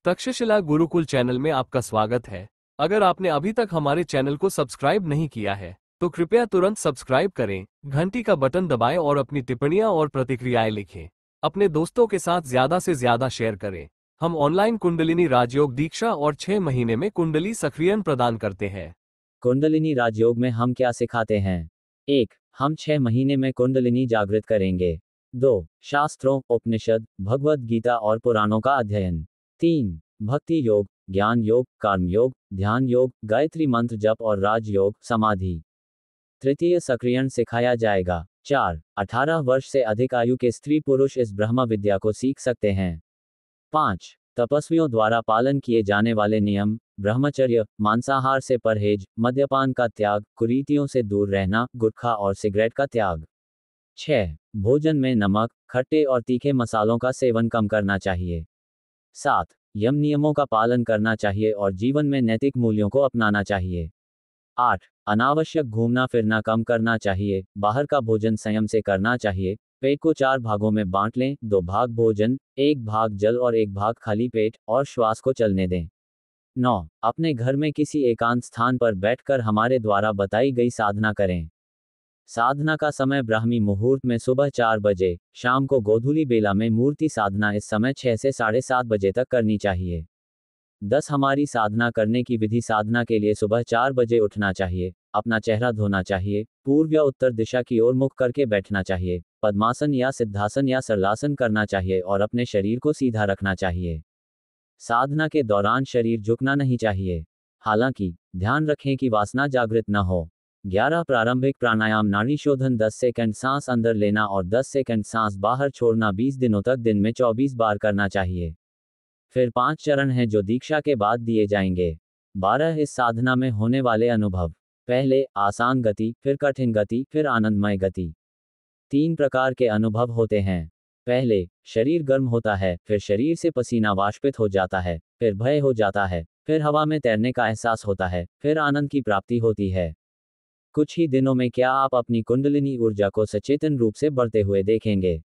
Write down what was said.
Takshashila Gurukul channel में आपका स्वागत है। अगर आपने अभी तक हमारे चैनल को सब्सक्राइब नहीं किया है तो कृपया तुरंत सब्सक्राइब करें, घंटी का बटन दबाएं और अपनी टिप्पणियां और प्रतिक्रियाएं लिखें। अपने दोस्तों के साथ ज्यादा से ज्यादा शेयर करें। हम ऑनलाइन कुंडलिनी राजयोग दीक्षा और 6 महीने में कुंडली सक्रियण प्रदान करते हैं। कुंडलिनी राजयोग में हम क्या सिखाते हैं? 1. हम 6 महीने में कुंडलिनी जागृत करेंगे। 2. शास्त्रों, उपनिषद, भगवद गीता और पुराणों का अध्ययन। 3. भक्ति योग, ज्ञान योग, कर्म योग, ध्यान योग, गायत्री मंत्र जप और राजयोग, समाधि। तृतीय सक्रियण सिखाया जाएगा। 4. 18 वर्ष से अधिक आयु के स्त्री पुरुष इस ब्रह्म विद्या को सीख सकते हैं। 5. तपस्वियों द्वारा पालन किए जाने वाले नियम, ब्रह्मचर्य, मांसाहार से परहेज, मद्यपान का त्याग, कुरीतियों से दूर रहना, गुटखा और सिगरेट का त्याग। 6. भोजन में नमक, खट्टे और तीखे मसालों का सेवन कम करना चाहिए। 7. यम नियमों का पालन करना चाहिए और जीवन में नैतिक मूल्यों को अपनाना चाहिए। 8. अनावश्यक घूमना फिरना कम करना चाहिए, बाहर का भोजन संयम से करना चाहिए। पेट को 4 भागों में बांट लें, 2 भाग भोजन, 1 भाग जल और 1 भाग खाली पेट, और श्वास को चलने दें। 9. अपने घर में किसी एकांत स्थान पर बैठकर हमारे द्वारा बताई गई साधना करें। साधना का समय ब्राह्मी मुहूर्त में सुबह 4 बजे, शाम को गोधूली बेला में मूर्ति साधना इस समय 6 से 7:30 बजे तक करनी चाहिए। 10. हमारी साधना करने की विधि। साधना के लिए सुबह 4 बजे उठना चाहिए, अपना चेहरा धोना चाहिए, पूर्व या उत्तर दिशा की ओर मुख करके बैठना चाहिए, पद्मासन या सिद्धासन या सरलासन करना चाहिए और अपने शरीर को सीधा रखना चाहिए। साधना के दौरान शरीर झुकना नहीं चाहिए। हालांकि ध्यान रखें कि वासना जागृत न हो। 11. प्रारंभिक प्राणायाम नाड़ी शोधन 10 सेकंड सांस अंदर लेना और 10 सेकंड सांस बाहर छोड़ना 20 दिनों तक दिन में 24 बार करना चाहिए। फिर 5 चरण हैं जो दीक्षा के बाद दिए जाएंगे। 12. इस साधना में होने वाले अनुभव। पहले आसान गति, फिर कठिन गति, फिर आनंदमय गति। 3 प्रकार के अनुभव होते हैं। पहले, शरीर गर्म होता है, फिर शरीर से पसीना वाष्पित हो जाता है, फिर भय हो जाता है, फिर हवा में तैरने का एहसास होता है, फिर आनंद की प्राप्ति होती है। कुछ ही दिनों में क्या आप अपनी कुंडलिनी ऊर्जा को सचेतन रूप से बढ़ते हुए देखेंगे।